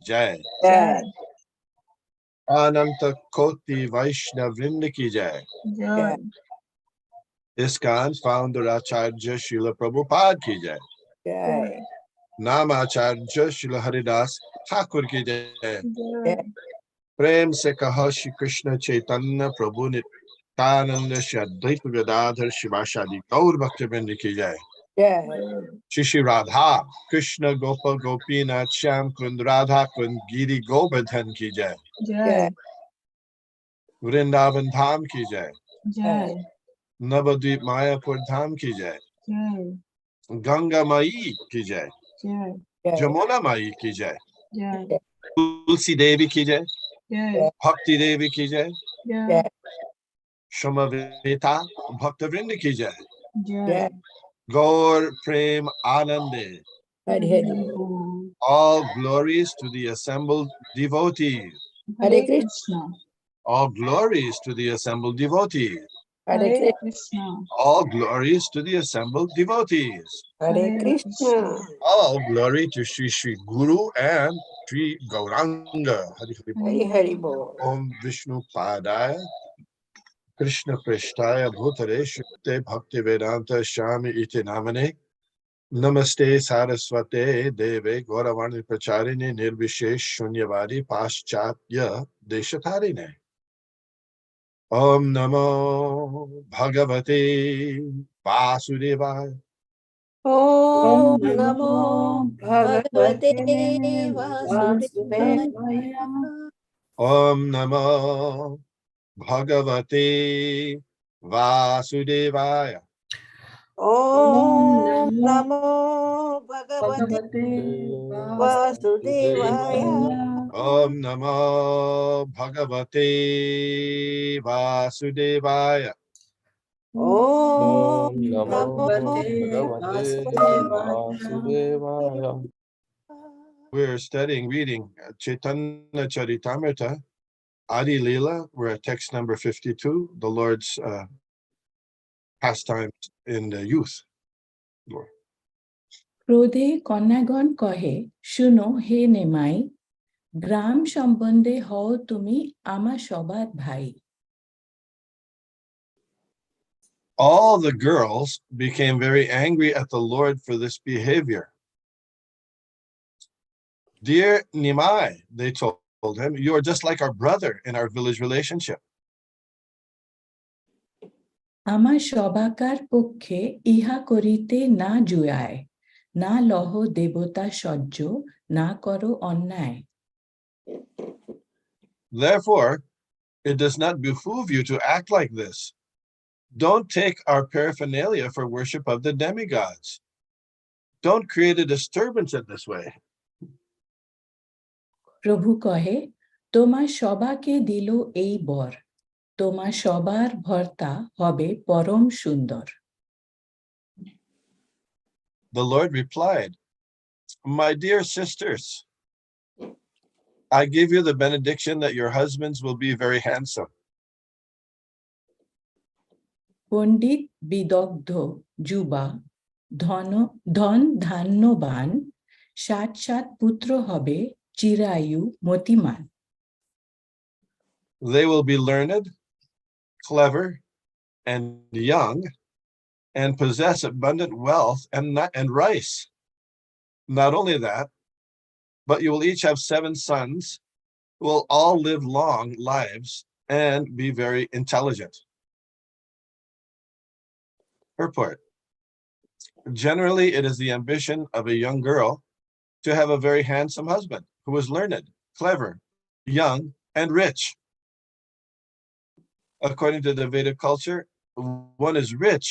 जय। जय। अनंत कोटि वैष्णव वृंद की जय। जय। ISKCON founder Acharya Srila Prabhupada ki jai. जय। Namacharya Srila Haridas Thakur ki jai. जय। प्रेम से कहो श्री कृष्ण चैतन्य प्रभु नित्यानंद श्री अद्वैत गदाधर शिवासादि गौर भक्तवृंद की जय। जय। श्री श्री राधा कृष्ण गोप गोपीनाथ श्याम कुंद राधा कुंद गिरि गोवर्धन की जय। जय। वृंदावन धाम की जय। जय। नवद्वीप मायापुर धाम की जय। जय। गंगा माई की जय। जय। जमुना माई की जय। जय। तुलसी देवी की जय। जय। भक्ति देवी की जय। जय। समवेता भक्तवृंद की जय। जय। गौर प्रेम आनंदे। हरि हरि बोल। All glories to the assembled devotees. Hare Krishna. All glories to the assembled devotees. Hare Krishna. All glories to the assembled devotees. Hare Krishna. All glory to Sri Sri Guru and Sri Gauranga. Hari Hari Bol. Hari Hari बोल। Om Vishnu Padaya Krishna Prishtaya Bhutare Shukte Bhakti Vedanta Shami Iti Namane Namaste Saraswate Deve Gauravani Pracharini Nirvishesh Shunyavadi Paschatya Deshatarine. Om Namo Bhagavate Vasudevaya. ओम नमो भगवते वासुदेवाय। Om Namo Bhagavate Vasudevaya. ओम नमो भगवते वासुदेवाय। Om Namo Bhagavate Vasudevaya. ओम नमो भगवते वासुदेवाय। We're studying, reading Caitanya Charitamrita, Adi Leela. We're at text number 52, the Lord's pastimes in the youth. Lord. ক্রোধে কন্যাগণ কহে, শুনো হে নেমাই, গ্রাম সম্বন্ধে হও তুমি আমা সবার ভাই। All the girls became very angry at the Lord for this behavior. Dear Nimai, they told him, you are just like our brother in our village relationship. আমার সবাকার পক্ষে ইহা করিতে না জুয়ায়, না লহ দেবতা সহ্য, না করো অন্যায়। Therefore, it does not behoove you to act like this. Don't take our paraphernalia for worship of the demigods. Don't create a disturbance in this way. প্রভু কহে, তোমার সবাকে দিল এই বর, তোমার সবার ভর্তা হবে পরম সুন্দর। The Lord replied, my dear sisters, I give you the benediction that your husbands will be very handsome. পণ্ডিত বিদগ্ধ যুবা, ধন ধান্যবান, ৭ পুত্র হবে Chirayu মতিমান। They will be learned, clever, and young, and possess abundant wealth and rice. Not only that, but you will each have 7 sons who will all live long lives and be very intelligent. Purport. Generally, it is the ambition of a young girl to have a very handsome husband who is learned, clever, young, and rich. According to the Vedic culture, one is rich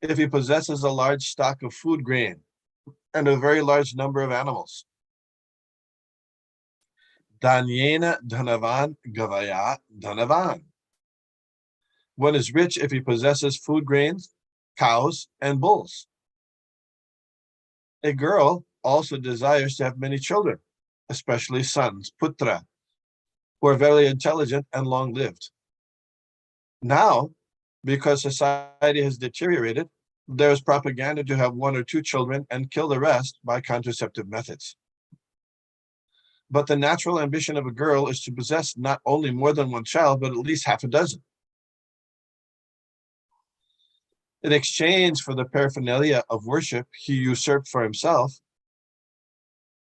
if he possesses a large stock of food grain and a very large number of animals. Danyena dhanavan gavaya dhanavan. One is rich if he possesses food grains, cows, and bulls. A girl also desires to have many children, especially sons, putra, who are very intelligent and long-lived. Now, because society has deteriorated, there is propaganda to have 1 or 2 children and kill the rest by contraceptive methods. But the natural ambition of a girl is to possess not only more than one child, but at least half a dozen. In exchange for the paraphernalia of worship he usurped for himself,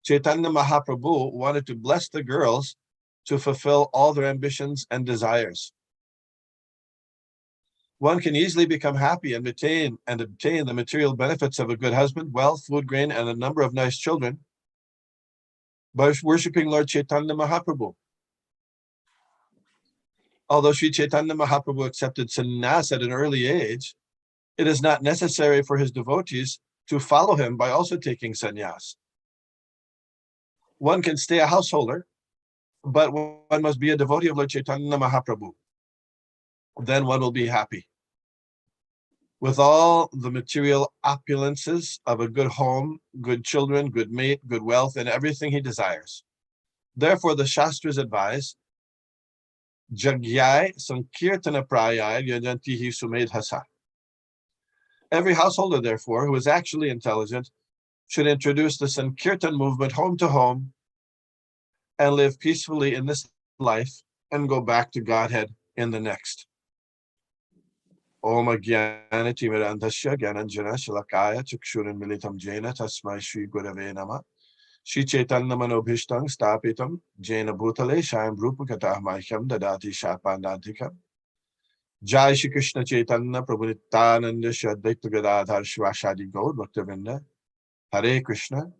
Caitanya Mahaprabhu wanted to bless the girls to fulfill all their ambitions and desires. One can easily become happy and obtain the material benefits of a good husband, wealth, food, grain, and a number of nice children by worshipping Lord Caitanya Mahaprabhu. Although Sri Chaitanya Mahaprabhu accepted sannyas at an early age, it is not necessary for his devotees to follow him by also taking sannyas. One can stay a householder, but one must be a devotee of Lord Chaitanya Mahaprabhu. Then one will be happy. With all the material opulences of a good home, good children, good mate, good wealth, and everything he desires. Therefore, the Shastras advise, Jagyai Sankirtana Prayai Yajantihi Sumedhasa. Every householder, therefore, who is actually intelligent, should introduce the Sankirtan movement home to home and live peacefully in this life and go back to Godhead in the next. Om Agyanati Mirandasya Gyananjana Shalakaya Chukshuran Militam Jaina Tasmai Shri Gurave Nama Shri Chaitanya Manobhishtam Stapitam Jaina Bhutale Shayam Rupakatah Maham Dadati Shapandantikam Jai Shri Krishna Chaitanya Prabhu Nityananda Shri Advaita Gadadhar Shivashadi Gaur Bhaktavinda Hare Krishna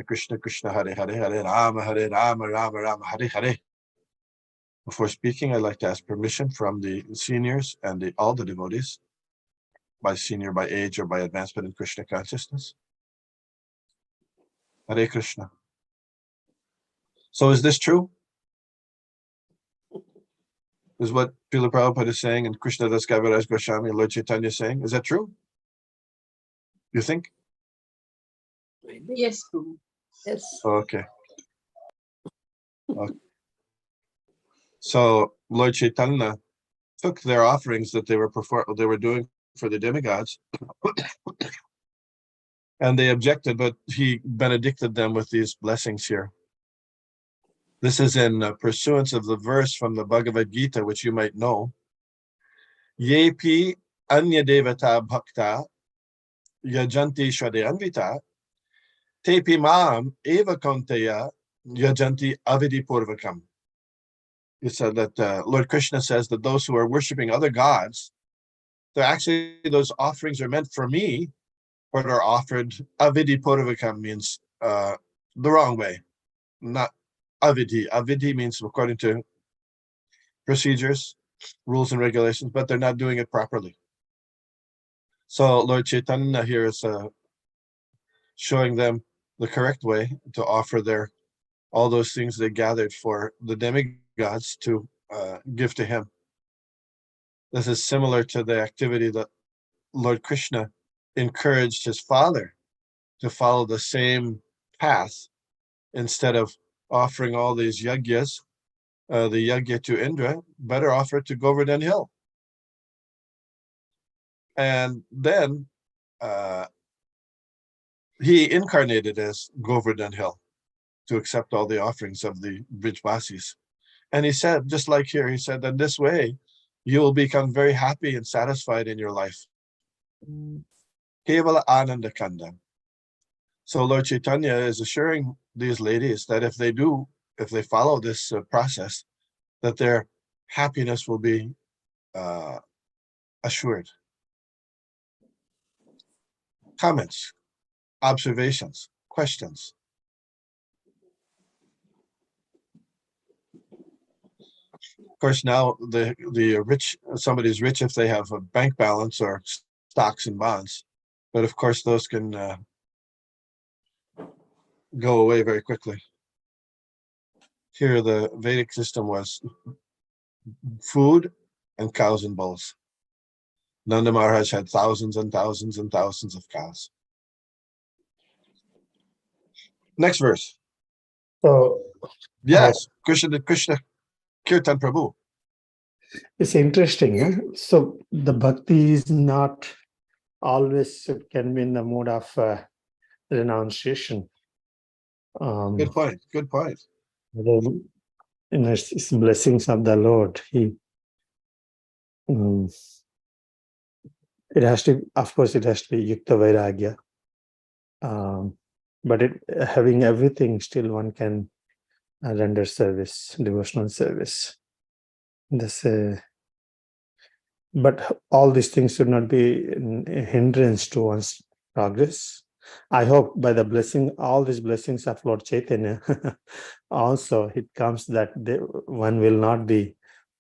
Krishna Krishna Hare Hare Hare Rama Rama Rama Hare Hare. Before speaking, I'd like to ask permission from the seniors and all the devotees, by senior, by age, or by advancement in Krishna consciousness. Hare Krishna. So is this true? Is what Srila Prabhupada is saying and Krishna Das Kaviraj Goswami and Lord Chaitanya is saying? Is that true? You think? Yes, Prabhu. Yes. Okay. So Lord Chaitanya took their offerings that they were doing for the demigods, and they objected, but he benedicted them with these blessings here. This is in pursuance of the verse from the Bhagavad Gita, which you might know. Yepi anya devata bhakta yajanti shraddhayanvita tepi mam eva kaunteya yajanti avidi purvakam. He said that Lord Krishna says that those who are worshiping other gods, those offerings are meant for me, but are offered avidi purvakam, means the wrong way, not avidhi. Avidhi means according to procedures, rules and regulations, but they're not doing it properly. So Lord Chaitanya here is showing them the correct way to offer all those things they gathered for the demigods to give to him. This is similar to the activity that Lord Krishna encouraged his father to follow the same path. Instead of offering all these yagyas, the yagya to Indra, better offer it to Govardhan Hill. And then he incarnated as Govardhan Hill to accept all the offerings of the Brijvasis. And he said, just like here, he said that this way you will become very happy and satisfied in your life. Kevala Ananda Kanda. So Lord Chaitanya is assuring these ladies that if they follow this process, that their happiness will be assured. Comments, observations, questions? Of course, now the rich, somebody's rich if they have a bank balance or stocks and bonds, but of course those can go away very quickly. Here the Vedic system was food and cows and bulls. Nanda Maharaj had thousands and thousands and thousands of cows. Next verse. So yes, Krishna Kirtan Prabhu. It's interesting. Huh? So the bhakti is not always, it can be in the mode of renunciation. Good point. Good point. It's blessings of the Lord. It has to, of course, it has to be Yukta Vairagya. But having everything, still one can render service, devotional service. But all these things should not be a hindrance to one's progress. I hope by the blessing, all these blessings of Lord Chaitanya, also it comes that one will not be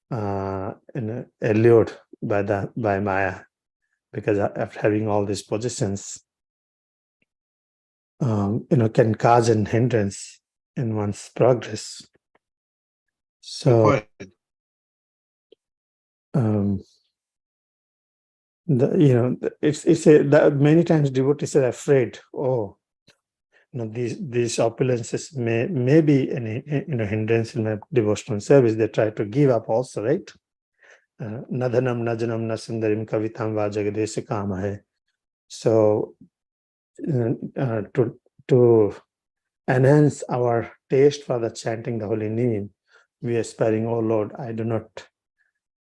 allured by Maya, because after having all these possessions, can cause an hindrance in one's progress. So, Good point. Many times devotees are afraid. Oh, these opulences may be an hindrance in my devotional service. They try to give up also, right? Nadhanam najanam nasundarim kavitam vajagadesha kama hai. So to enhance our taste for the chanting the holy name, we are aspiring, oh Lord, I do not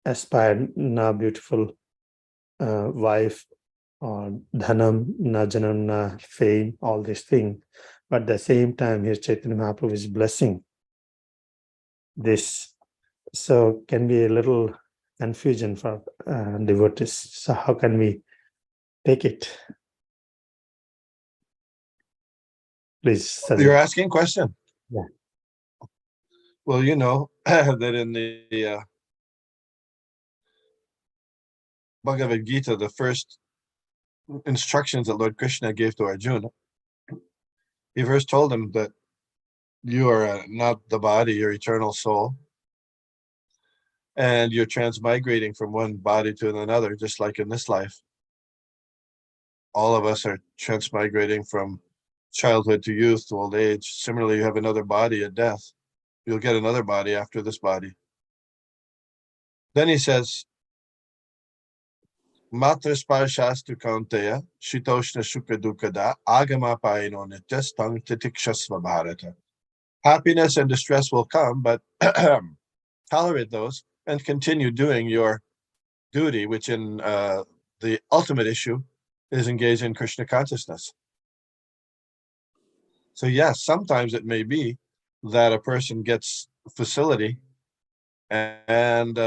aspire na beautiful wife or dhanam, na janam, na fame, all these things. But at the same time, here Chaitanya Mahaprabhu is blessing this. So can be a little confusion for devotees. So how can we take it? Please, Sajid. You're asking a question. Yeah. Well, you know that in the Bhagavad Gita, the first instructions that Lord Krishna gave to Arjuna, he first told him that you are not the body, you're eternal soul. And you're transmigrating from one body to another, just like in this life. All of us are transmigrating from childhood to youth to old age. Similarly, you have another body at death. You'll get another body after this body. Then he says, Matra sparshastu kaunteya, shitoshna shuka dukada, agama paino nityas tang titikshasva bharata. Happiness and distress will come, but tolerate those and continue doing your duty, which in the ultimate issue is engaged in Krishna consciousness. So yes, sometimes it may be that a person gets facility and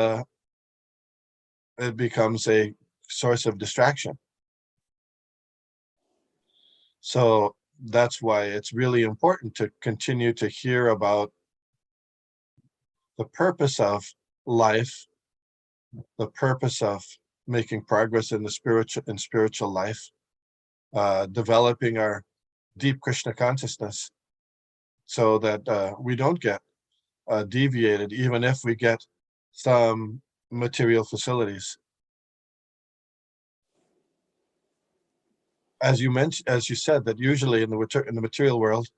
it becomes a source of distraction. So that's why it's really important to continue to hear about the purpose of life, the purpose of making progress in the spiritual life, developing our deep Krishna consciousness, so that we don't get deviated, even if we get some material facilities. As you mentioned, as you said, that usually in the material world,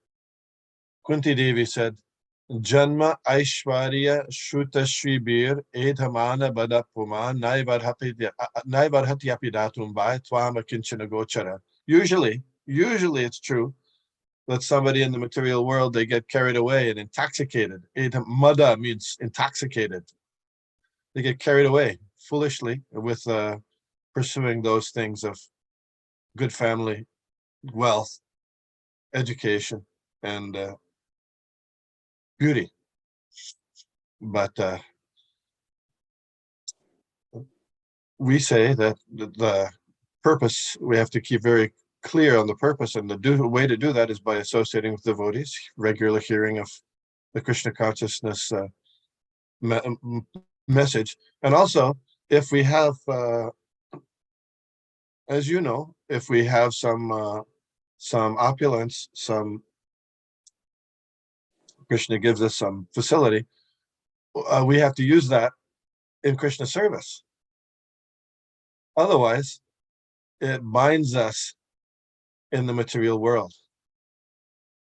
Kunti Devi said, Janma Aishwarya Shruta Shribir Edhamana Bada Puma Naivarhati Apidatum Vai Twama Kinchana Gochara. Usually it's true that somebody in the material world, they get carried away and intoxicated. Mada means intoxicated. They get carried away foolishly with pursuing those things of good family, wealth, education, and beauty. But we say that the purpose, we have to keep very clear on the purpose, and the way to do that is by associating with devotees, regular hearing of the Krishna consciousness message. And also, if we have, as you know, if we have some opulence, Krishna gives us some facility, we have to use that in Krishna service. Otherwise, it binds us in the material world.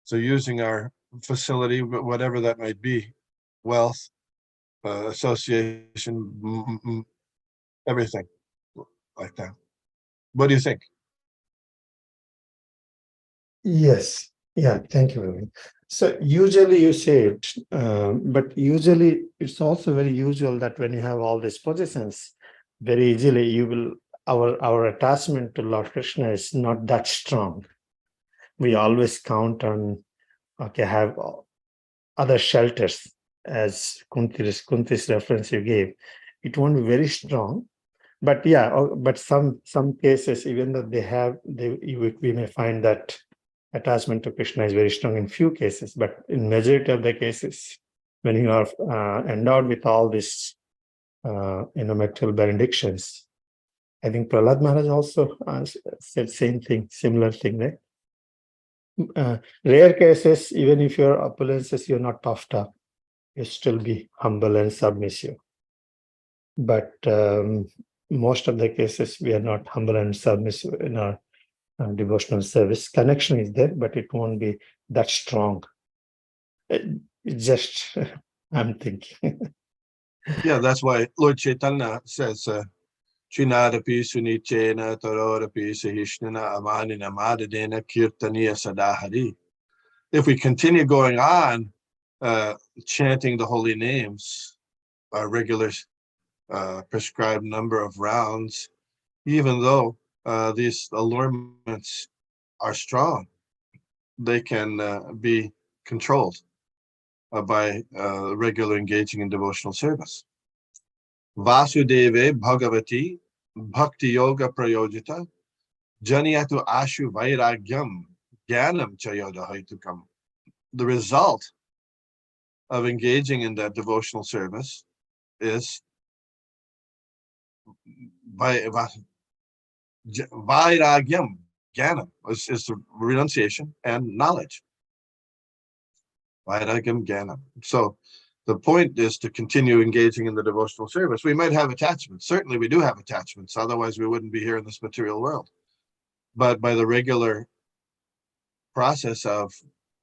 So using our facility, whatever that might be, wealth, association, everything like that. What do you think? Yes. Yeah. Thank you, Ravi. So usually you say it, but usually it's also very usual that when you have all these positions, very easily you will, our attachment to Lord Krishna is not that strong. We always count on, okay, have other shelters, as Kunti's reference you gave. It won't be very strong, but yeah, but some cases, even though we may find that attachment to Krishna is very strong in few cases, but in majority of the cases, when you are endowed with all these, material benedictions, I think Prahlad Maharaj also said same thing, similar thing, right? Rare cases, even if your opulences, you're not puffed up, you still be humble and submissive. But most of the cases, we are not humble and submissive in our devotional service. Connection is there, but it won't be that strong. It's just, I'm thinking. Yeah, that's why Lord Chaitanya says, Chinadapi Sunichena Tarorapi Sahishnana Amanina Madadena Kirtaniya Sadahari. If we continue going on chanting the holy names, our regular prescribed number of rounds, even though these allurements are strong, they can be controlled by regular engaging in devotional service. Vasudeve Bhagavati Bhakti Yoga Prayojita Janiyatu Ashu Vairagyam Jnanam Chayoda Haitukam. The result of engaging in that devotional service is Vairagyam, Jnanam is the renunciation and knowledge. Vairagyam Jnanam. So the point is to continue engaging in the devotional service. We might have attachments. Certainly we do have attachments. Otherwise we wouldn't be here in this material world. But by the regular process of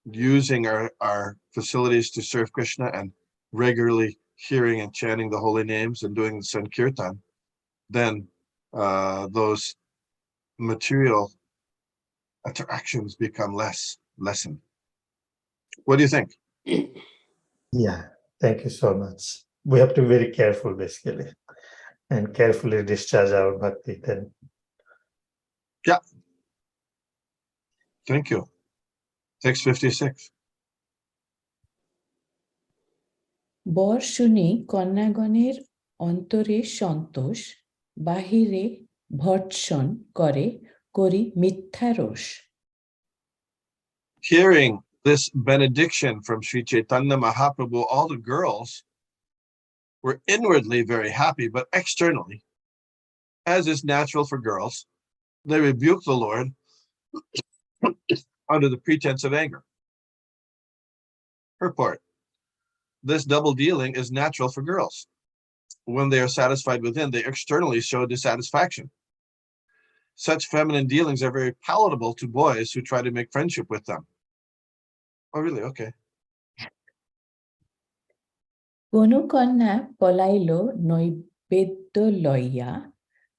using our facilities to serve Krishna and regularly hearing and chanting the holy names and doing the Sankirtan, then those material attractions become lessened. What do you think? Yeah, thank you so much. We have to be very careful, basically, and carefully discharge our bhakti then. Yeah. Thank you. Text 56. বর শুনি কন্যাগণের অন্তরে সন্তোষ, বাহিরে ভর্ৎসন করি মিথ্যা রোষ. Hearing this benediction from Sri Chaitanya Mahaprabhu, all the girls were inwardly very happy, but externally, as is natural for girls, they rebuked the Lord under the pretense of anger. Purport. This double dealing is natural for girls. When they are satisfied within, they externally show dissatisfaction. Such feminine dealings are very palatable to boys who try to make friendship with them. Oh, really? Okay. কোনো কন্যা পলাইল নৈবেদ্য লইয়া,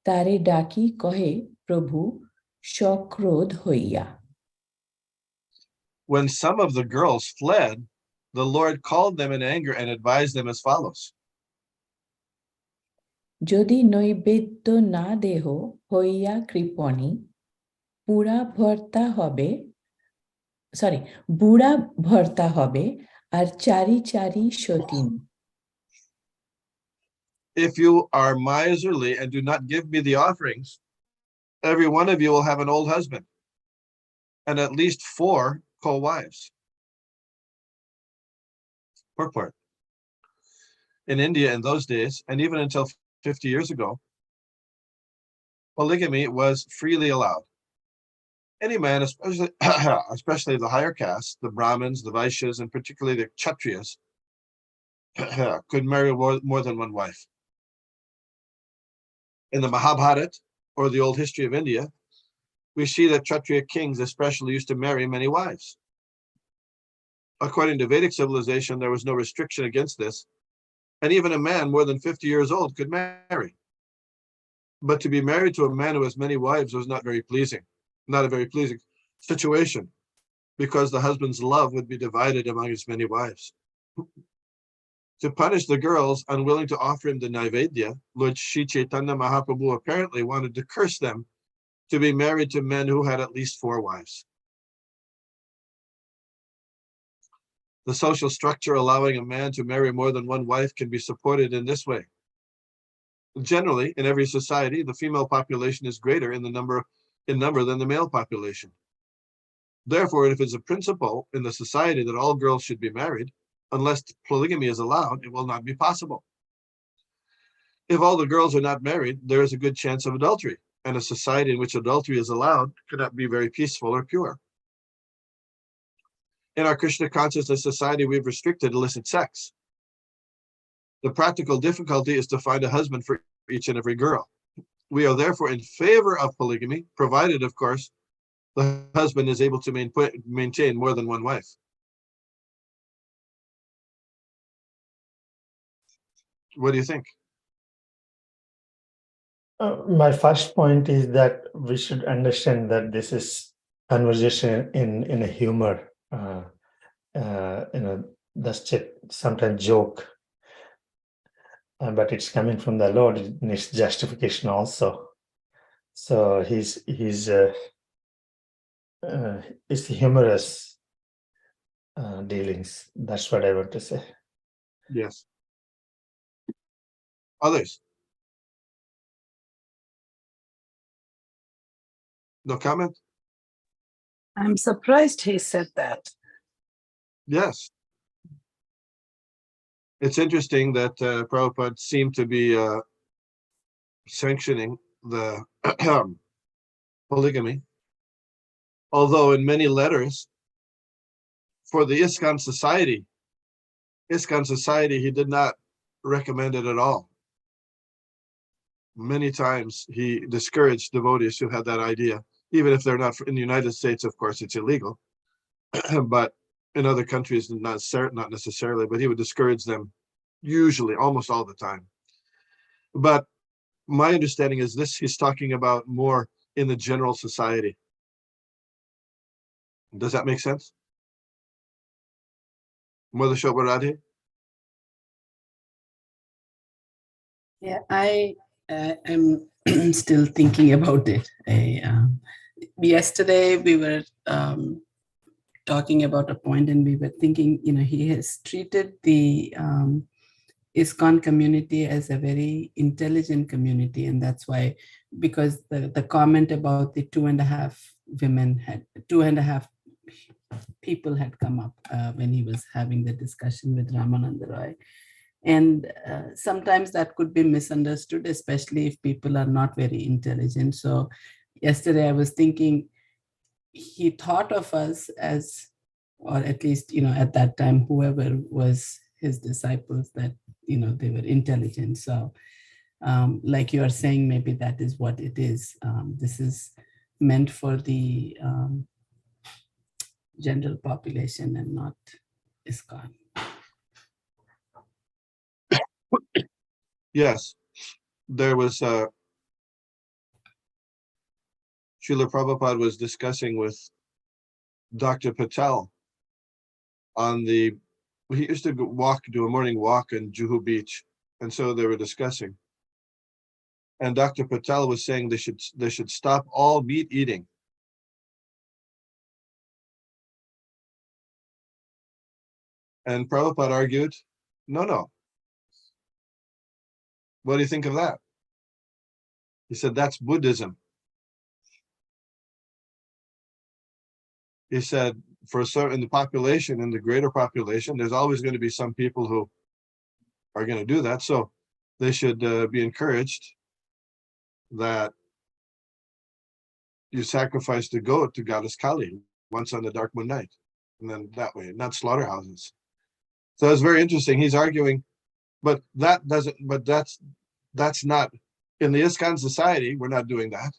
তারে ডাকি কহে প্রভু সক্রোধ হইয়া. When some of the girls fled, the Lord called them in anger and advised them as follows. যদি নৈবেদ্য না দেহ হইয়া কৃপণী, বুড়া ভর্তা হবে আর চারি চারি সতীন. If you are miserly and do not give me the offerings, every one of you will have an old husband and at least 4 co-wives. Purport. In India in those days, and even until 50 years ago, polygamy was freely allowed. Any man, especially the higher castes, the Brahmins, the Vaishyas, and particularly the Kshatriyas, could marry more than one wife. In the Mahabharata, or the old history of India, we see that Kshatriya kings especially used to marry many wives. According to Vedic civilization, there was no restriction against this, and even a man more than 50 years old could marry. But to be married to a man who has many wives was not a very pleasing situation. because the husband's love would be divided among his many wives. To punish the girls unwilling to offer him the Naivedya, Lord Sri Chaitanya Mahaprabhu apparently wanted to curse them to be married to men who had at least 4 wives. The social structure allowing a man to marry more than one wife can be supported in this way. Generally, in every society, the female population is greater in number than the male population. Therefore, if it's a principle in the society that all girls should be married, unless polygamy is allowed, it will not be possible. If all the girls are not married, there is a good chance of adultery, and a society in which adultery is allowed cannot be very peaceful or pure. In our Krishna consciousness society, we've restricted illicit sex. The practical difficulty is to find a husband for each and every girl. We are therefore in favor of polygamy, provided, of course, the husband is able to maintain more than one wife. What do you think? My first point is that we should understand that this is conversation in a humor. That's sometimes joke, but it's coming from the Lord. It needs justification also. So it's humorous dealings. That's what I want to say. Yes. Others? No comment? I'm surprised he said that. Yes. It's interesting that Prabhupada seemed to be sanctioning the polygamy, although in many letters for the ISKCON society, he did not recommend it at all. Many times he discouraged devotees who had that idea, even if they're not in the United States. Of course, it's illegal, but in other countries, not necessarily, but he would discourage them usually, almost all the time. But my understanding is this, he's talking about more in the general society. Does that make sense? Mother Shobharati? Yeah, I am still thinking about it. Yesterday we were talking about a point, and we were thinking, he has treated the ISKCON community as a very intelligent community, and that's why, because the comment about the 2.5 people had come up when he was having the discussion with Ramananda Roy. And sometimes that could be misunderstood, especially if people are not very intelligent. So yesterday I was thinking, he thought of us as, or at least, at that time, whoever was his disciples, that, they were intelligent. So like you are saying, maybe that is what it is. This is meant for the general population and not ISKCON. Yes, there was Srila Prabhupada was discussing with Dr. Patel he used to do a morning walk in Juhu Beach, and so they were discussing. And Dr. Patel was saying they should stop all meat eating. And Prabhupada argued, no. What do you think of that? He said, that's Buddhism. He said, in the population, in the greater population, there's always going to be some people who are going to do that. So they should be encouraged that you sacrifice the goat to Goddess Kali once on the dark moon night. And then that way, not slaughterhouses. So it's very interesting. He's arguing, but that's not, in the ISKCON society, we're not doing that.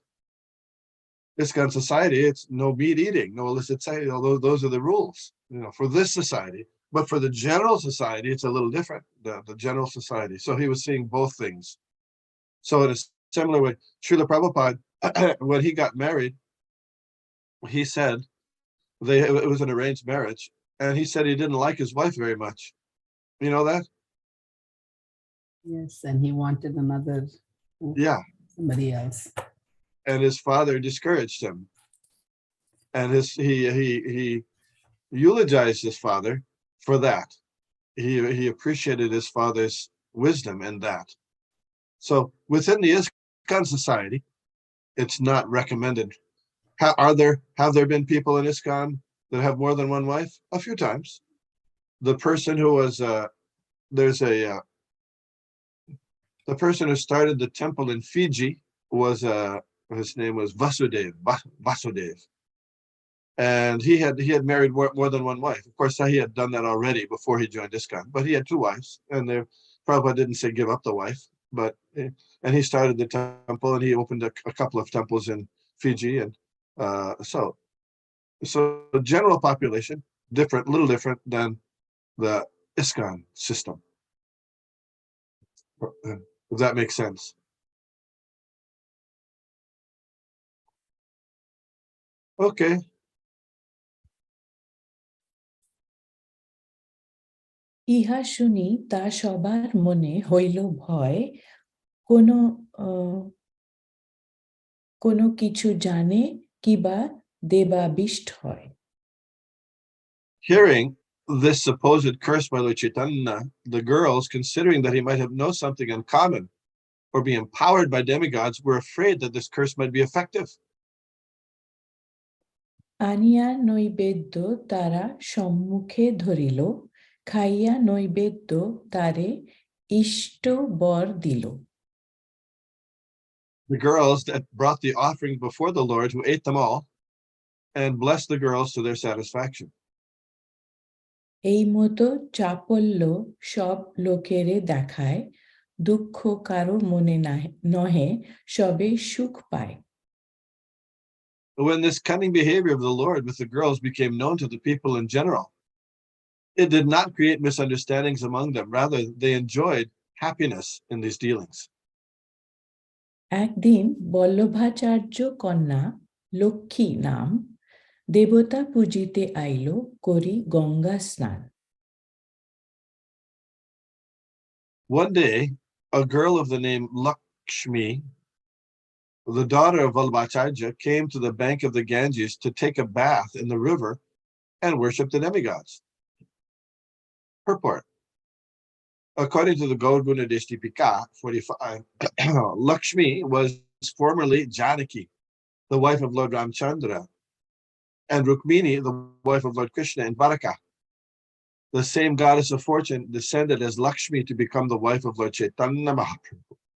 ISKCON society, it's no meat eating, no illicit sex, although those are the rules, for this society. But for the general society, it's a little different, the general society. So he was seeing both things. So in a similar way, Srila Prabhupada, when he got married, he said It was an arranged marriage, and he said he didn't like his wife very much. You know that? Yes, and he wanted another, Yeah. somebody else. And his father discouraged him. And he eulogized his father for that. He appreciated his father's wisdom in that. So within the ISKCON society, it's not recommended. Have there been people in ISKCON that have more than one wife? A few times. The person who was the person who started the temple in Fiji was his name was Vasudev. And he had married more than one wife. Of course, he had done that already before he joined ISKCON, but he had two wives, and Prabhupada didn't say give up the wife, and he started the temple, and he opened a couple of temples in Fiji, and so the general population little different than the ISKCON system. If that makes sense. Okay. ইহা শুনি তা সবার মনে হইল ভয়, কোনো কোনো কিছু জানে কিবা দেবাবিষ্ট হয়। Hearing this supposed curse by Lord Chaitanya, the girls, considering that he might have known something uncommon or be empowered by demigods, were afraid that this curse might be effective. আনিয়া নৈবেদ্য তারা সম্মুখে ধরিল, খাইয়া নৈবেদ্য তারে ইষ্ট বর দিল। The girls that brought the offerings before the Lord, who ate them all, and blessed the girls to their satisfaction. এই মতো চাপল্য সব লোকেরে দেখায়, দুঃখ কারো মনে নহে, সবে সুখ পায়। When this cunning behavior of the Lord with the girls became known to the people in general, it did not create misunderstandings among them. Rather, they enjoyed happiness in these dealings. একদিন বল্লভাচার্য কন্যা লক্ষ্মী নাম দেবতা পূজিতে আইল, করি গঙ্গা স্নান। One day, a girl of the name Lakshmi, the daughter of Vallabhacharya, came to the bank of the Ganges to take a bath in the river and worship the demigods. Purport. According to the Gaudguna Dishtipika 45, Lakshmi was formerly Janaki, the wife of Lord Ramchandra, and Rukmini, the wife of Lord Krishna in Dwarka. The same goddess of fortune descended as Lakshmi to become the wife of Lord Chaitanya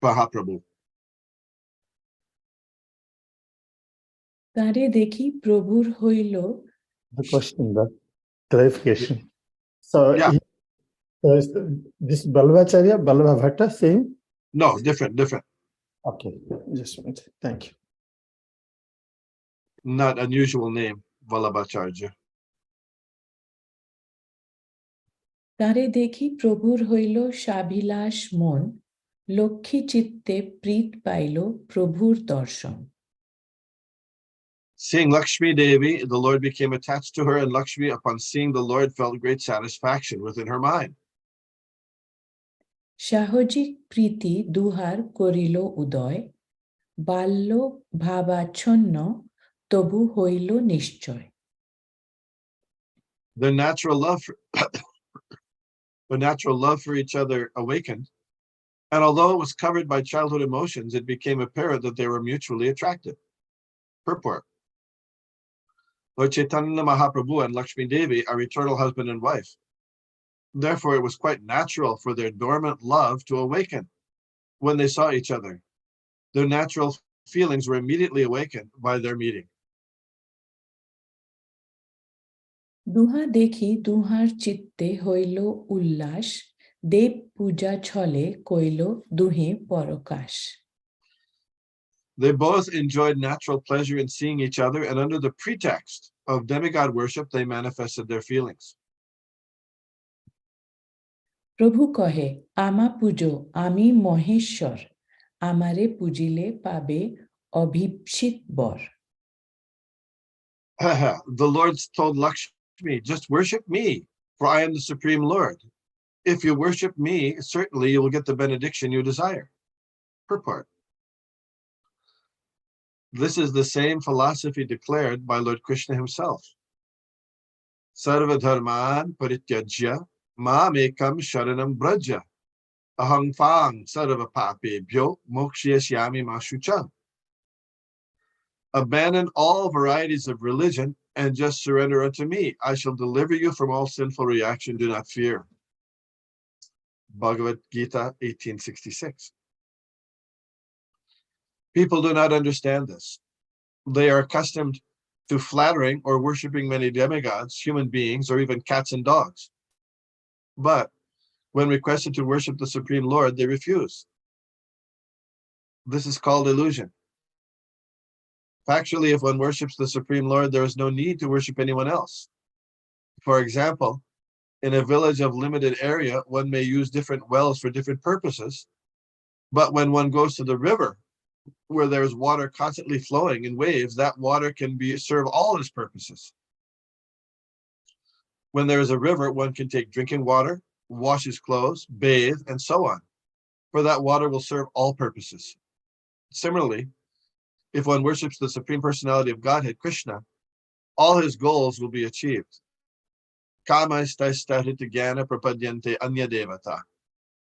Mahaprabhu. তারে দেখি প্রভুর হইল। The question, the clarification. So, Yeah. is this Balvacharya, Balabhavata, same? No, different. Okay, just a minute. Thank you. Not unusual name, Vallabhacharya. তারে দেখি প্রভুর হইল সাভিলাষ মন, লক্ষ্মী চিত্তে প্রীত পাইল প্রভুর দর্শন। Seeing Lakshmi Devi, the Lord became attached to her, and Lakshmi, upon seeing the Lord, felt great satisfaction within her mind. সাহজিক প্রীতি দুহার করিল উদয়, বাল্য ভাবাচ্ছন্ন তবু হইল নিশ্চয়। The natural love for each other awakened, and although it was covered by childhood emotions, it became apparent that they were mutually attracted. Purport. Lord Chaitanya Mahaprabhu and Lakshmi Devi are eternal husband and wife. Therefore, it was quite natural for their dormant love to awaken when they saw each other. Their natural feelings were immediately awakened by their meeting. দুহা দেখি দুহার চিত্তে হইল উল্লাস, দেব পূজা ছলে কইল দুহে পরকাশ। They both enjoyed natural pleasure in seeing each other, and under the pretext of demigod worship, they manifested their feelings. প্রভু কহে, আমা পূজো, আমি মহেশ্বর, আমারে পূজিলে পাবে অভিপ্সিত বর। The Lord told Lakshmi, just worship me, for I am the Supreme Lord. If you worship me, certainly you will get the benediction you desire. Purport. This is the same philosophy declared by Lord Krishna himself. Sarva dharman parityajya mamekam sharanam braja ahang fang sarva papebhyo mokshayasyami mashucha. Abandon all varieties of religion and just surrender unto me. I shall deliver you from all sinful reaction. Do not fear. Bhagavad Gita 1866. People do not understand this. They are accustomed to flattering or worshiping many demigods, human beings, or even cats and dogs. But when requested to worship the Supreme Lord, they refuse. This is called illusion. Factually, if one worships the Supreme Lord, there is no need to worship anyone else. For example, in a village of limited area, one may use different wells for different purposes. But when one goes to the river, where there's water constantly flowing in waves, that water can serve all its purposes. When there is a river, one can take drinking water, wash his clothes, bathe, and so on, for that water will serve all purposes. Similarly, if one worships the Supreme Personality of Godhead, Krishna, all his goals will be achieved. Kamaistaistahitigana prapadyante anya devata.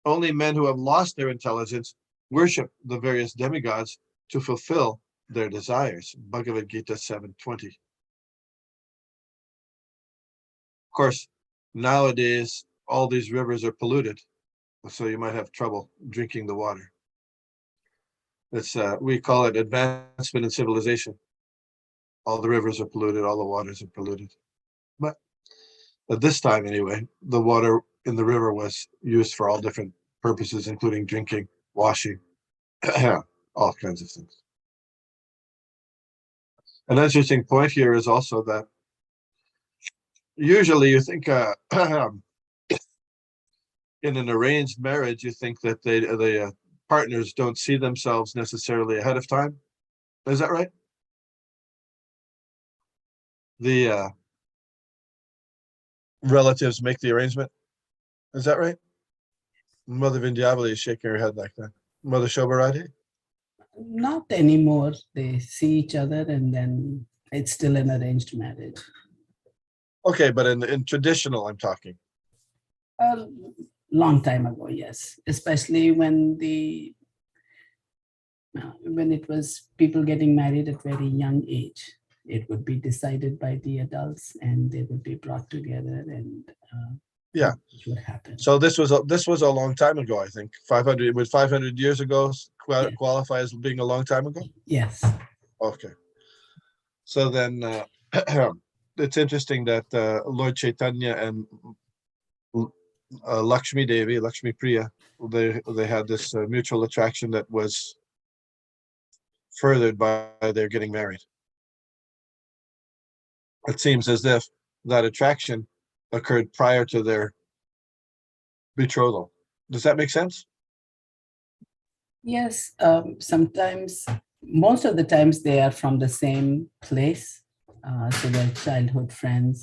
Only men who have lost their intelligence worship the various demigods to fulfill their desires. Bhagavad Gita 7:20. Of course, nowadays, all these rivers are polluted, so you might have trouble drinking the water. It's we call it advancement in civilization. All the rivers are polluted, all the waters are polluted. But at this time, anyway, the water in the river was used for all different purposes, including drinking, washing, all kinds of things. An interesting point here is also that usually you think in an arranged marriage, you think that the partners don't see themselves necessarily ahead of time. Is that right? The relatives make the arrangement. Is that right? Mother Vindyavali is shaking her head like that. Mother Shobharati? Not anymore. They see each other and then it's still an arranged marriage. Okay, but in traditional, I'm talking. A long time ago, yes. Especially when it was people getting married at very young age. It would be decided by the adults and they would be brought together and Yeah. it would happen. So this was a long time ago, I think. 500 years ago qualify as being a long time ago? Yes. Okay. So then it's interesting that Lord Caitanya and Lakshmi Devi, Lakshmi Priya, they had this mutual attraction that was furthered by their getting married. It seems as if that attraction occurred prior to their betrothal. Does that make sense? Yes. Sometimes, most of the times they are from the same place. So they're childhood friends.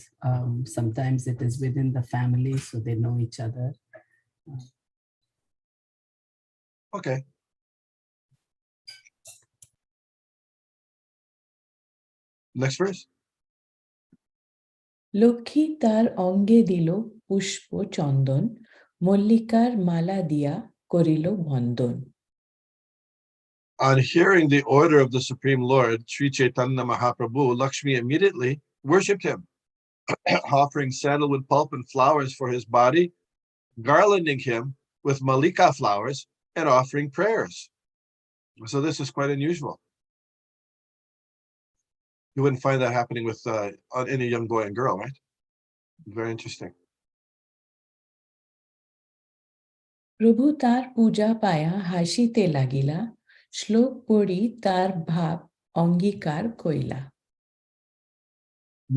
Sometimes it is within the family, so they know each other. Okay. Next verse. Lakshmi তার অঙ্গে দিল পুষ্প চন্দন মল্লিকার মালা দিয়া করিল বন্দন. On hearing the order of the Supreme Lord, Sri Chaitanya Mahaprabhu, Lakshmi immediately worshipped him, offering sandalwood pulp and flowers for his body, garlanding him with malika flowers, and offering prayers. So this is quite unusual. You wouldn't find that happening with any young boy and girl, right? Very interesting. প্রভু তার পূজা পায়া হাসিতে লাগিলা শ্লোক পড়ি তার ভাব অঙ্গীকার কইলা.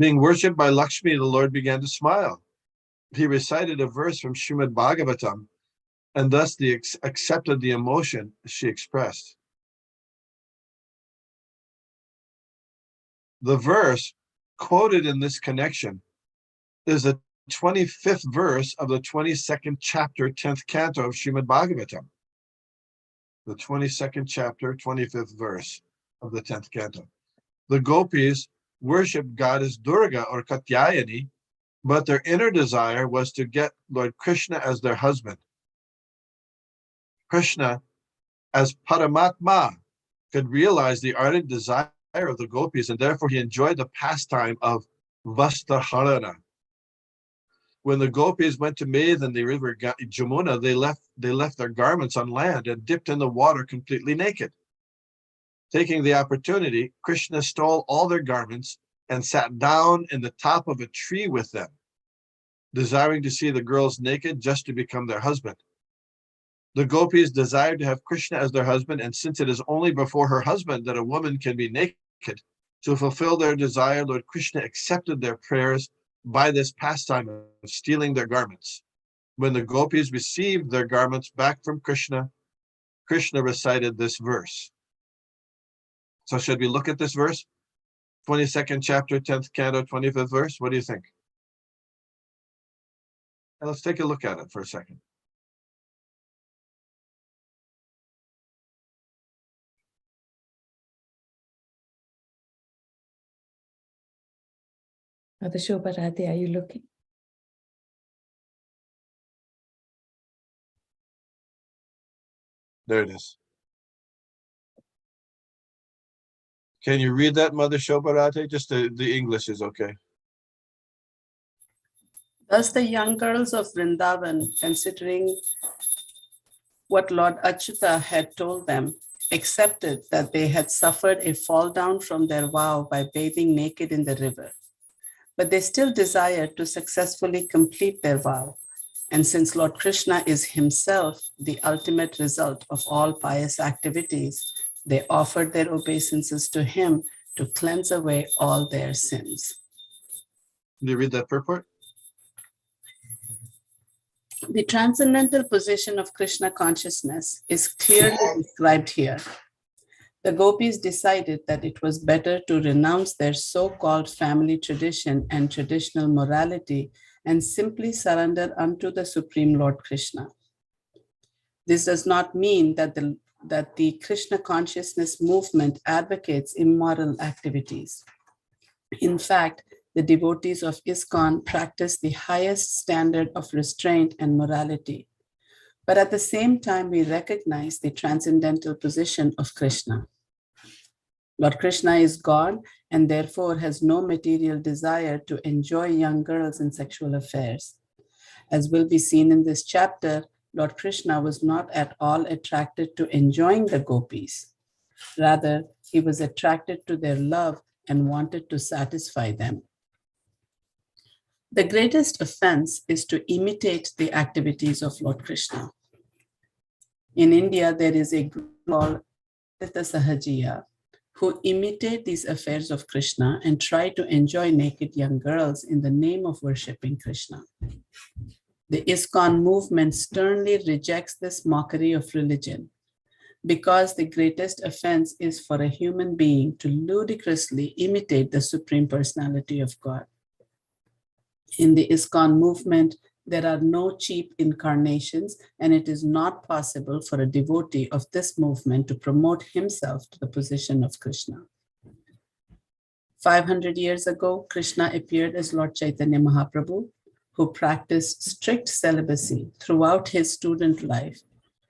Being worshipped by Lakshmi, the Lord began to smile. He recited a verse from Srimad Bhagavatam, and thus accepted the emotion she expressed. The verse quoted in this connection is the 25th verse of the 22nd chapter, 10th canto of Srimad Bhagavatam. The 22nd chapter, 25th verse of the 10th canto. The gopis worshipped goddess Durga or Caitanya, but their inner desire was to get Lord Krishna as their husband. Krishna, as Paramatma, could realize the ardent desire of the gopis, and therefore he enjoyed the pastime of Vastraharana. When the gopis went to bathe in the river Jamuna, they left their garments on land and dipped in the water completely naked. Taking the opportunity, Krishna stole all their garments and sat down in the top of a tree with them, desiring to see the girls naked just to become their husband. The gopis desired to have Krishna as their husband, and since it is only before her husband that a woman can be naked, to fulfill their desire, Lord Krishna accepted their prayers by this pastime of stealing their garments. When the gopis received their garments back from Krishna, Krishna recited this verse. So should we look at this verse? 22nd chapter, 10th canto, 25th verse. What do you think? Now let's take a look at it for a second. Mother Shobha Radhe, are you looking? There it is. Can you read that, Mother Shobha Radhe? Just the English is okay. Thus the young girls of Vrindavan, considering what Lord Achyuta had told them, accepted that they had suffered a fall down from their vow by bathing naked in the river. But they still desired to successfully complete their vow. And since Lord Krishna is himself the ultimate result of all pious activities, they offered their obeisances to him to cleanse away all their sins. Can you read that purport? The transcendental position of Krishna consciousness is clearly described here. The gopis decided that it was better to renounce their so-called family tradition and traditional morality and simply surrender unto the Supreme Lord Krishna. This does not mean that the Krishna consciousness movement advocates immoral activities. In fact, the devotees of ISKCON practice the highest standard of restraint and morality. But at the same time, we recognize the transcendental position of Krishna. Lord Krishna is God and therefore has no material desire to enjoy young girls in sexual affairs. As will be seen in this chapter, Lord Krishna was not at all attracted to enjoying the gopis. Rather, he was attracted to their love and wanted to satisfy them. The greatest offense is to imitate the activities of Lord Krishna. In India, there is a group called Sahajiya who imitate these affairs of Krishna and try to enjoy naked young girls in the name of worshipping Krishna. The ISKCON movement sternly rejects this mockery of religion because the greatest offense is for a human being to ludicrously imitate the Supreme Personality of God. In the ISKCON movement, there are no cheap incarnations, and it is not possible for a devotee of this movement to promote himself to the position of Krishna. 500 years ago, Krishna appeared as Lord Chaitanya Mahaprabhu, who practiced strict celibacy throughout his student life,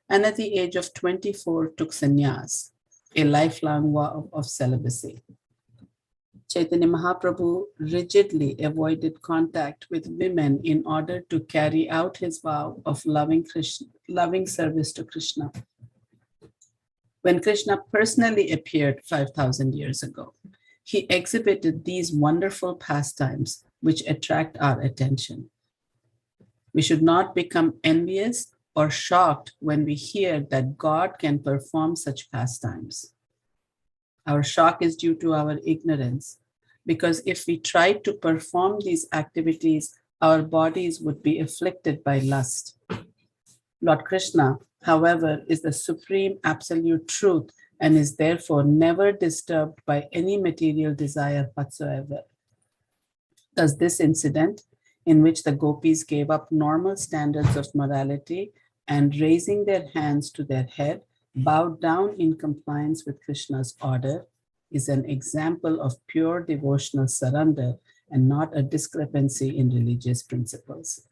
and at the age of 24 took sannyas, a lifelong vow of celibacy. Chaitanya Mahaprabhu rigidly avoided contact with women in order to carry out his vow of loving service to Krishna. When Krishna personally appeared 5,000 years ago, he exhibited these wonderful pastimes which attract our attention. We should not become envious or shocked when we hear that God can perform such pastimes. Our shock is due to our ignorance, because if we tried to perform these activities, our bodies would be afflicted by lust. Lord Krishna, however, is the supreme absolute truth and is therefore never disturbed by any material desire whatsoever. Thus, this incident, in which the gopis gave up normal standards of morality and raising their hands to their head, bowed down in compliance with Krishna's order, is an example of pure devotional surrender and not a discrepancy in religious principles.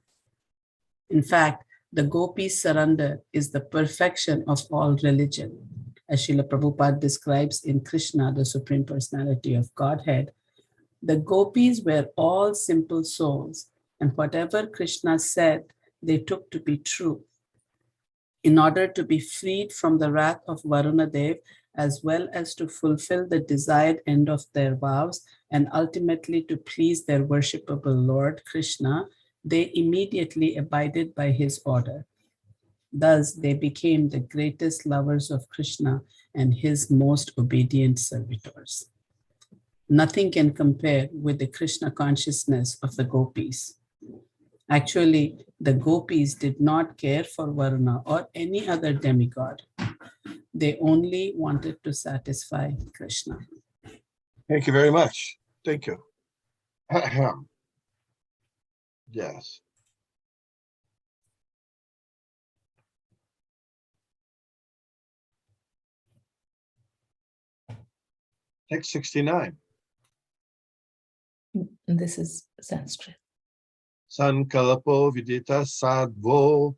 In fact, the gopis' surrender is the perfection of all religion. As Srila Prabhupada describes in Krishna, the Supreme Personality of Godhead, the gopis were all simple souls, and whatever Krishna said, they took to be true. In order to be freed from the wrath of Varunadev, as well as to fulfill the desired end of their vows, and ultimately to please their worshipable Lord Krishna, they immediately abided by his order. Thus, they became the greatest lovers of Krishna and his most obedient servitors. Nothing can compare with the Krishna consciousness of the gopis. Actually, the gopis did not care for Varuna or any other demigod. They only wanted to satisfy Krishna. Thank you very much. Thank you. Yes. Text 69. This is Sanskrit. Sankalpo vidita sadvo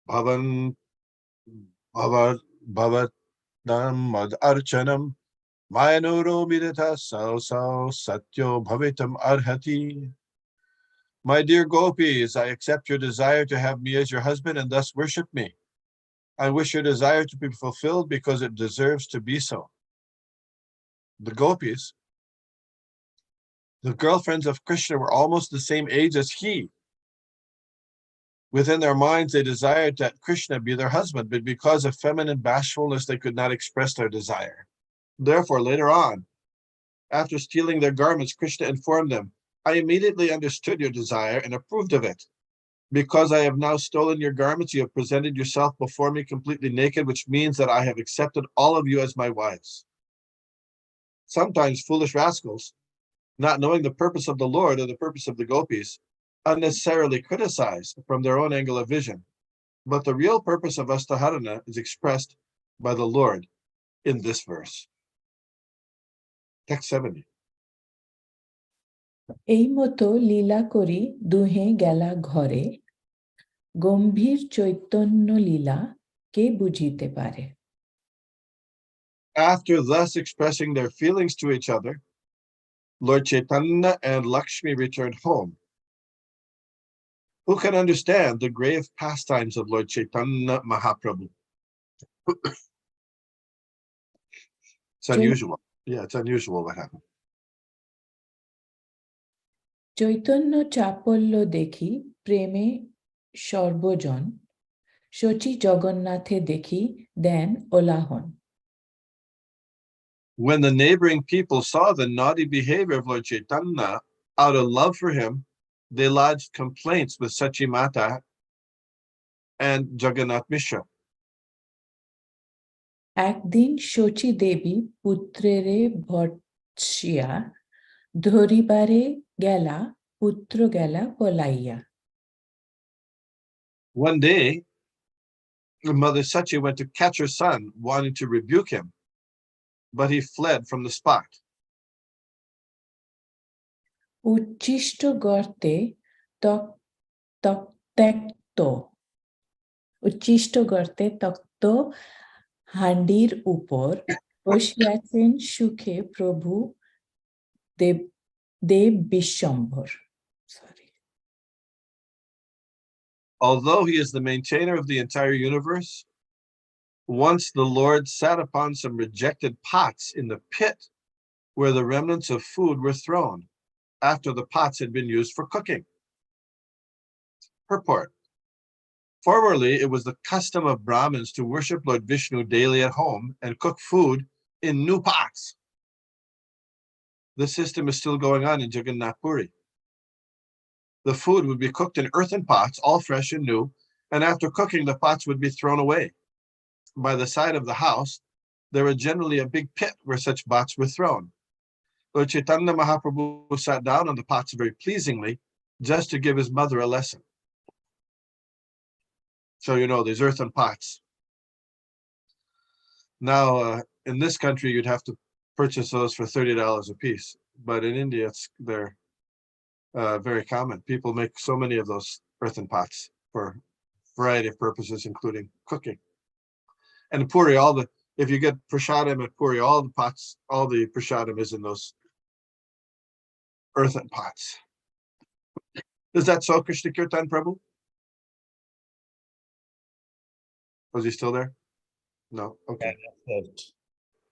bhavan bhavat mad archanam mayanuro vidita sao satyo bhavitam arhati. My dear gopis, I accept your desire to have me as your husband and thus worship me. I wish your desire to be fulfilled because it deserves to be so. The gopis, the girlfriends of Krishna, were almost the same age as he. Within their minds, they desired that Krishna be their husband, but because of feminine bashfulness, they could not express their desire. Therefore, later on, after stealing their garments, Krishna informed them, I immediately understood your desire and approved of it. Because I have now stolen your garments, you have presented yourself before me completely naked, which means that I have accepted all of you as my wives. Sometimes foolish rascals, not knowing the purpose of the Lord or the purpose of the gopis, unnecessarily criticize from their own angle of vision. But the real purpose of Astaharana is expressed by the Lord in this verse. Text 70. এই মতো লীলা করি দুহে গেলা ঘরে গম্ভীর চৈতন্য লীলা কে বুঝিতে পারে After thus expressing their feelings to each other, Lord Caitanya and Lakshmi returned home. Who can understand the grave pastimes of Lord Caitanya Mahaprabhu? It's unusual. Yeah, it's unusual what happened. Chaitanya চাপল্য দেখি প্রেমে সর্বজন শচী জগন্নাথে দেখি দেন ওলাহন When the neighboring people saw the naughty behavior of Lord Caitanya, out of love for him, they lodged complaints with Sachi Mata and Jagannath Mishra. একদিন শচী দেবী পুত্রেরে ভর্ৎসিয়া ধরিবারে গেলা পুত্র গেলা পলাইয়া One day, Mother Sachi went to catch her son, wanting to rebuke him, but he fled from the spot. উচ্ছিষ্ট গর্তে ত্যক্ত উচ্ছিষ্ট গর্তে তক্ত হান্ডির উপর বসিয়াছেন সুখে প্রভু দেব Bishwambhar Although he is the maintainer of the entire universe, once the Lord sat upon some rejected pots in the pit where the remnants of food were thrown after the pots had been used for cooking. Purport. Formerly, it was the custom of Brahmins to worship Lord Vishnu daily at home and cook food in new pots. This system is still going on in Jagannath Puri. The food would be cooked in earthen pots, all fresh and new, and after cooking, the pots would be thrown away. By the side of the house, there was generally a big pit where such pots were thrown. Lord Chaitanya Mahaprabhu sat down on the pots very pleasingly just to give his mother a lesson. So, these earthen pots. Now, in this country, you'd have to purchase those for $30 a piece. But in India, they're very common. People make so many of those earthen pots for a variety of purposes, including cooking. And Puri, if you get prasadam at Puri, all the prasadam is in those earthen pots. Is that so, Krishna Kirtan Prabhu? Was he still there? No. Okay.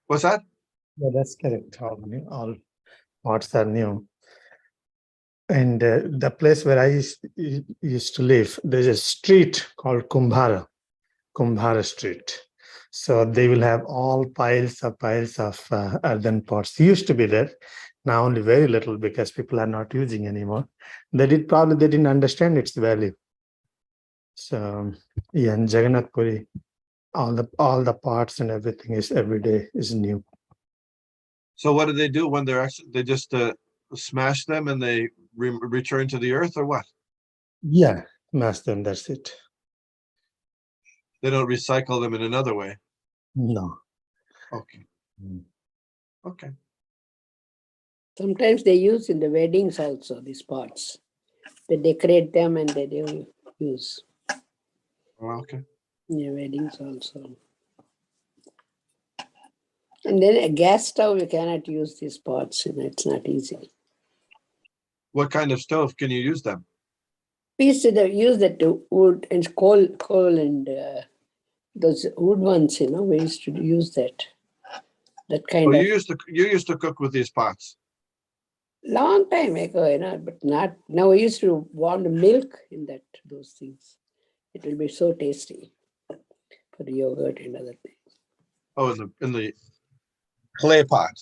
What's that? Yeah, that's correct. All pots are new. And the place where I used to live, there's a street called Kumbhara Street. So they will have all piles of earthen pots. Used to be there. Now only very little because people are not using anymore. They didn't understand its value. So yeah, in Jagannath Puri, all the pots and everything is every day is new. So what do they do when they just smash them and they return to the earth, or what? Yeah, smash them. That's it. They don't recycle them in another way. No. Okay. Okay. Sometimes they use in the weddings also, these pots. They decorate them and they do use. Oh, okay. Yeah, weddings also. And then a gas stove, you cannot use these pots, it's not easy. What kind of stove can you use them? We used to use that to wood and coal and those wood ones, we used to use that kind of. You used to cook with these pots. Long time ago, but not now. We used to warm the milk in those things. It will be so tasty for the yogurt and other things. Oh, in the clay pot.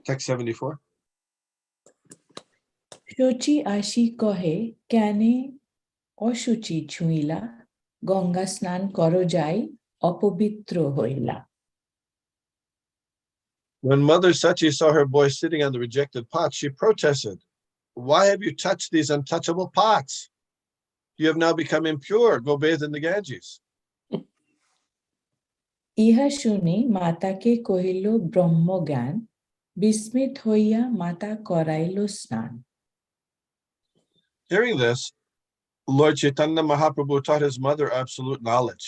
Text 74. Sachi আসি কহে ক্যানে অশুচি ছুঁইলা গঙ্গা স্নান করো যাই অপবিত্র হইলা. When Mother Sachi saw her boy sitting on the rejected pot, she protested, "Why have you touched these untouchable pots? You have now become impure. Go bathe in the Ganges." ইহা শুনি মাতাকে কহিল ব্রহ্মজ্ঞান বিস্মিত হইয়া মাতা করাইল স্নান. Hearing this, Lord Chaitanya Mahaprabhu taught his mother absolute knowledge.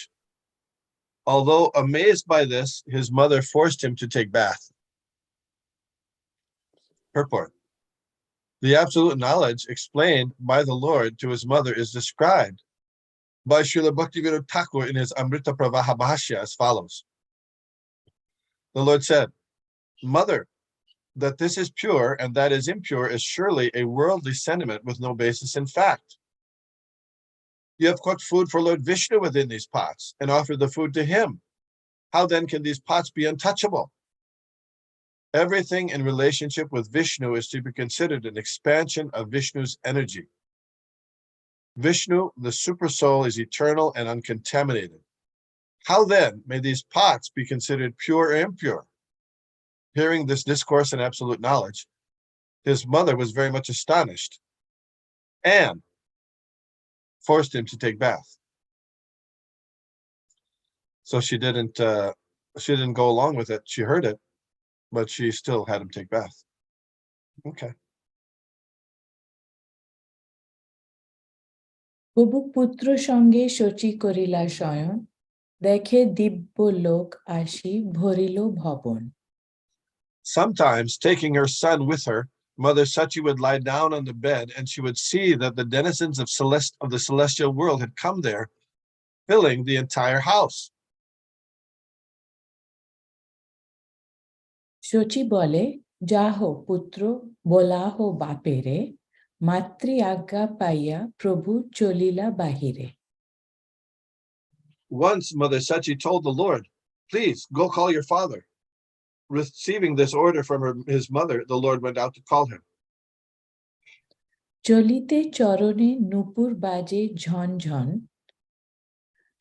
Although amazed by this, his mother forced him to take bath. Purport. The absolute knowledge explained by the Lord to his mother is described by Srila Bhaktivinoda Thakur in his Amrita Pravaha Bhashya as follows. The Lord said, "Mother, that this is pure and that is impure is surely a worldly sentiment with no basis in fact. You have cooked food for Lord Vishnu within these pots and offered the food to him. How then can these pots be untouchable? Everything in relationship with Vishnu is to be considered an expansion of Vishnu's energy. Vishnu, the supersoul, is eternal and uncontaminated. How then may these pots be considered pure or impure?" Hearing this discourse in absolute knowledge, his mother was very much astonished and forced him to take bath. So she didn't go along with it. She heard it, but she still had him take bath. Okay. প্রভু পুত্র সঙ্গে শচী করিলা শয়ন দেখে দিব্য লোক আসি ভরিল ভবন. Sometimes, taking her son with her, Mother Sachi would lie down on the bed and she would see that the denizens of the celestial world had come there, filling the entire house. Sachi বলে যাহ পুত্র বলাহ বাপেরে মাতৃ আজ্ঞা পাইয়া প্রভু চলিলা বাহিরে. Once Mother Sachi told the Lord, "Please go call your father." Receiving this order from his mother, the Lord went out to call him. চলিতে চরণে নূপুর বাজে ঝনঝন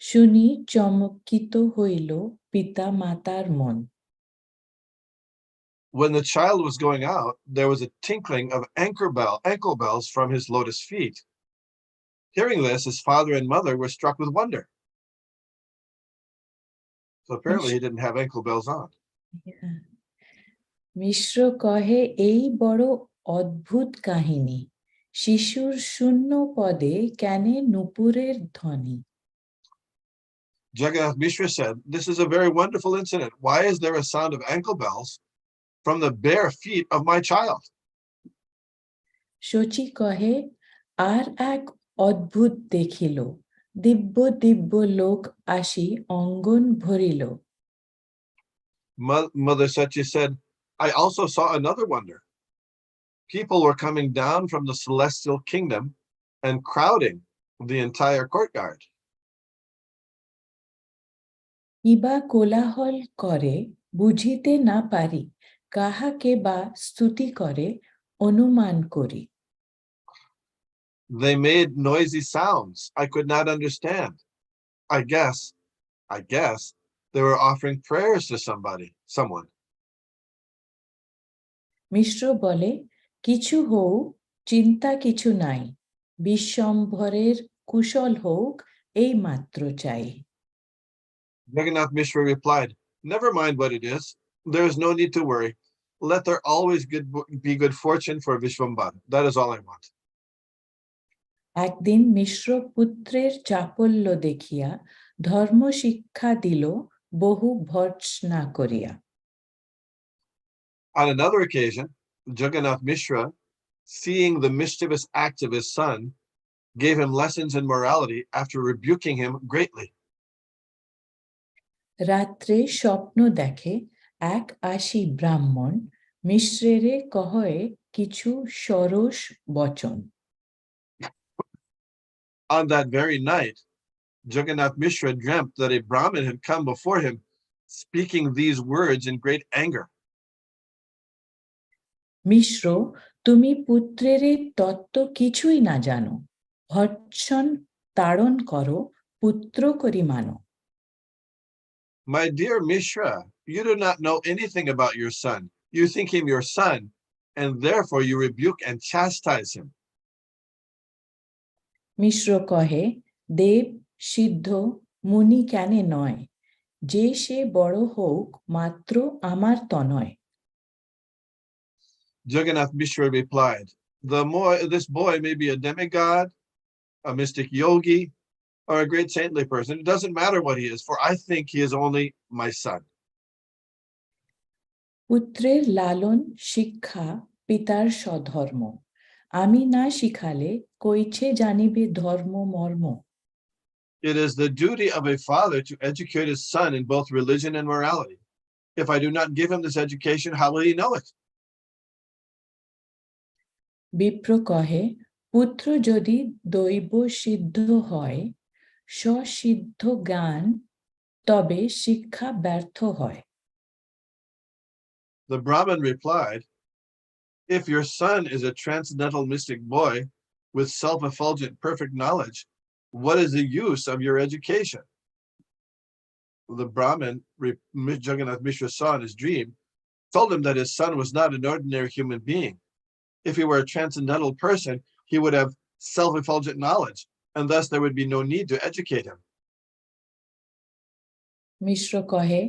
শুনি চমকিত হইল পিতা মাতার মন. When the child was going out, there was a tinkling of ankle bells from his lotus feet. Hearing this, his father and mother were struck with wonder. So apparently he didn't have ankle bells on. মিশ্র কহে এই বড় অদ্ভুত কাহিনী শিশুর শূন্য পদে কেনে নূপুরের ধ্বনি Jagannath Mishra said, "This is a very wonderful incident. Why is there a sound of ankle bells from the bare feet of my child?" Sachi কহে আর এক অদ্ভুত দেখিল দিব্য দিব্য লোক আসি অঙ্গন ভরিল Mother Sachi said, "I also saw another wonder. People were coming down from the celestial kingdom and crowding the entire courtyard." ইবা কোলাহল করে বুঝিতে না পারি কাহাকে বা স্তুতি করে অনুমান করি They made noisy sounds I could not understand. I guess they were offering prayers to someone. মিশ্র বলে কিছু হোক চিন্তা কিছু নাই বিশ্বম্ভরের কুশল হোক এই মাত্র চাই Jagannath Mishra replied, "Never mind what it is. There is no need to worry. Let there always be good fortune for Vishwambara. That is all I want." একদিন মিশ্র পুত্রের চাপল্য দেখিয়া ধর্ম শিক্ষা দিল বহু ভর্ৎসনা করিয়া On another occasion, Jagannath Mishra, seeing the mischievous acts of his son, gave him lessons in morality after rebuking him greatly. রাত্রে স্বপ্ন দেখে এক আশি ব্রাহ্মণ মিশ্রেরে কহয়ে কিছু সরস বচন On that very night, Jagannath Mishra dreamt that a Brahmin had come before him, speaking these words in great anger. মিশ্র তুমি পুত্রেরে তত্ত্ব কিছুই না জানো ভর্ৎসন তাড়ন করো পুত্র করি মানো "My dear Mishra, you do not know anything about your son. You think him your son, and therefore you rebuke and chastise him." মিশ্র কহে দেব সিদ্ধ মুনি কেনে নয় যে সে বড় হোক মাত্র আমার তনয় Jagannath Mishra replied, "This boy may be a demigod, a mystic yogi, or a great saintly person. It doesn't matter what he is, for I think he is only my son." পুত্রের লালন শিক্ষা পিতার স্বধর্ম আমি না শিখালে কইছে জানিবে ধর্ম মর্ম It is the duty of a father to educate his son in both religion and morality. If I do not give him this education, how will he know it? বিপ্র কহে পুত্র যদি দৈব সিদ্ধ হয় স্বসিদ্ধ জ্ঞান তবে শিক্ষা ব্যর্থ হয় The Brahmin replied, "If your son is a transcendental mystic boy with self-effulgent perfect knowledge, what is the use of your education?" The Brahmin, Jagannath Mishra saw in his dream, told him that his son was not an ordinary human being. If he were a transcendental person, he would have self-effulgent knowledge, and thus there would be no need to educate him. মিশ্র কহে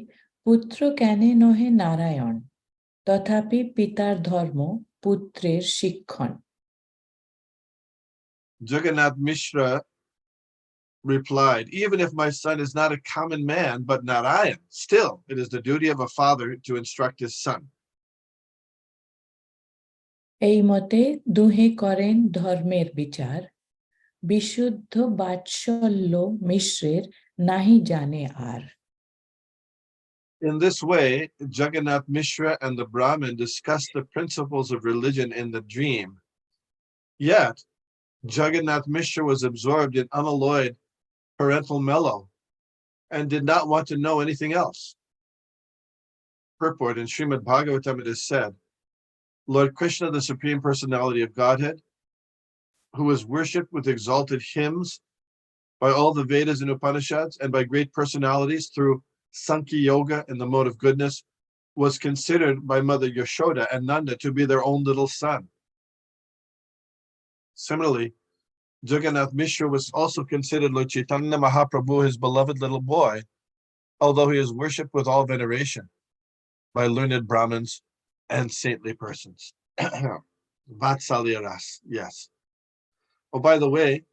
পুত্র কেনে নহে নারায়ণ তথাপি পিতার ধর্ম পুত্রের শিক্ষণ Jagannath Mishra replied, "Even if my son is not a common man, but Narayan, still it is the duty of a father to instruct his son." এই মতে দুহে করেন ধর্মের বিচার বিশুদ্ধ বাৎসল্য মিশ্রের নাহি জানে আর In this way, Jagannath Mishra and the Brahmin discussed the principles of religion in the dream. Yet, Jagannath Mishra was absorbed in unalloyed parental mellow and did not want to know anything else. Purport in Srimad Bhagavatam it is said, Lord Krishna, the Supreme Personality of Godhead, who is worshipped with exalted hymns by all the Vedas and Upanishads and by great personalities through Sankhya Yoga and the mode of goodness, was considered by Mother Yashoda and Nanda to be their own little son. Similarly, Jagannath Mishra was also considered Lord Chaitanya Mahaprabhu, his beloved little boy, although he is worshipped with all veneration by learned Brahmins and saintly persons. Vatsalya Ras, yes. Oh, by the way,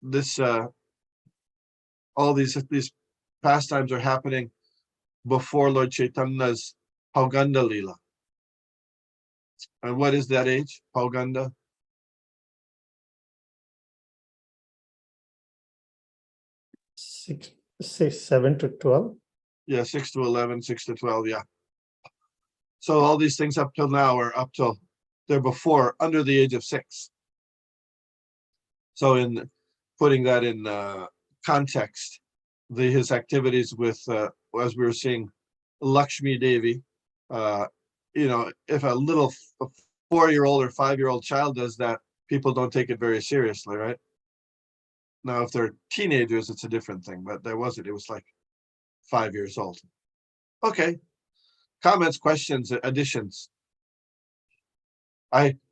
this all these pastimes are happening before Lord Chaitanya's Pauganda Leela. And what is that age, Pauganda? 7 to 12. Yeah, 6 to 11, 6 to 12, yeah. So all these things up till now are up till they're before, under the age of 6. So in putting that in context, his activities with, as we were seeing, Lakshmi Devi, if a little 4-year-old or 5-year-old child does that, people don't take it very seriously, right? Now, if they're teenagers, it's a different thing, but there wasn't. It was like 5 years old. Okay. Comments, questions, additions.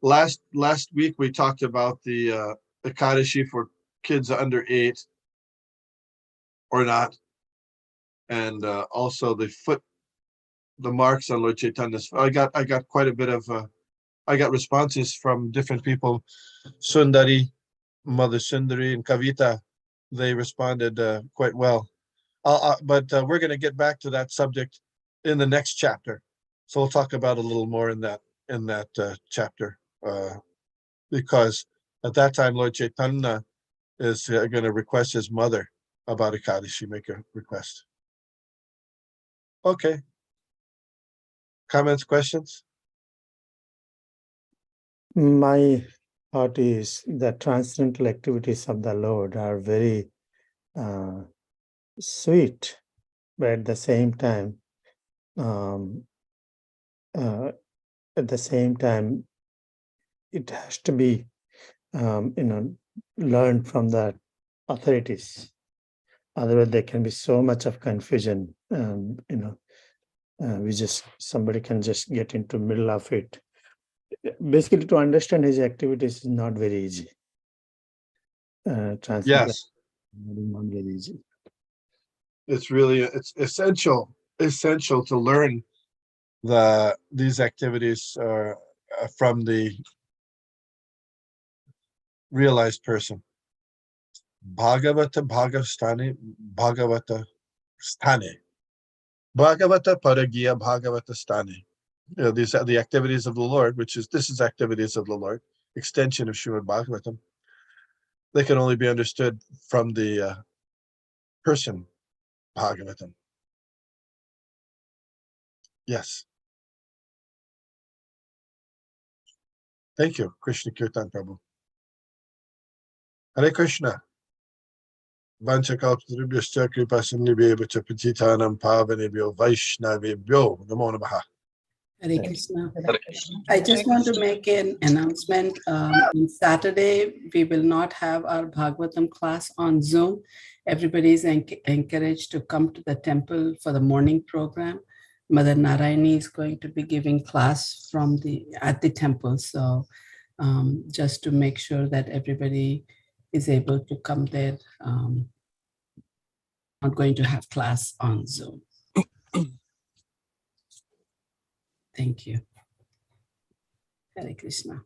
Last week we talked about the Ekadashi for kids under 8 or not, and also the marks on Lord Chaitanya's. I got quite a bit of I got responses from different people. Sundari, Mother Sundari, and Kavita, they responded quite well. But we're going to get back to that subject in the next chapter. So we'll talk about a little more in that chapter, because at that time Lord Chaitanya is going to request his mother about Ekadashi, make a request. Okay. Comments, questions? My thought is that transcendental activities of the Lord are very sweet, but at the same time, it has to be, learned from the authorities. Otherwise, there can be so much of confusion. Somebody can just get into middle of it. Basically, to understand his activities is not very easy. Yes, not very easy. it's essential to learn these activities from the realized person. Bhagavata Bhagavastani Bhagavata Stane. Bhagavata Paragiya Bhagavata Stane. These are the activities of the Lord, this is activities of the Lord, extension of Srimad Bhagavatam. They can only be understood from the person Bhagavatam. Yes. Thank you, Krishna Kirtan Prabhu. Hare Krishna. Vanchakalpatarubhyascha kripasindhubhyo cha patitanam pavanebhyo vaishnavebhyo namo namaha. Hare Krishna. I just want to make an announcement. On Saturday, we will not have our Bhagavatam class on Zoom. Everybody is encouraged to come to the temple for the morning program. Mother Narayani is going to be giving class at the temple. So just to make sure that everybody is able to come there. Not going to have class on Zoom. Thank you. Hare Krishna.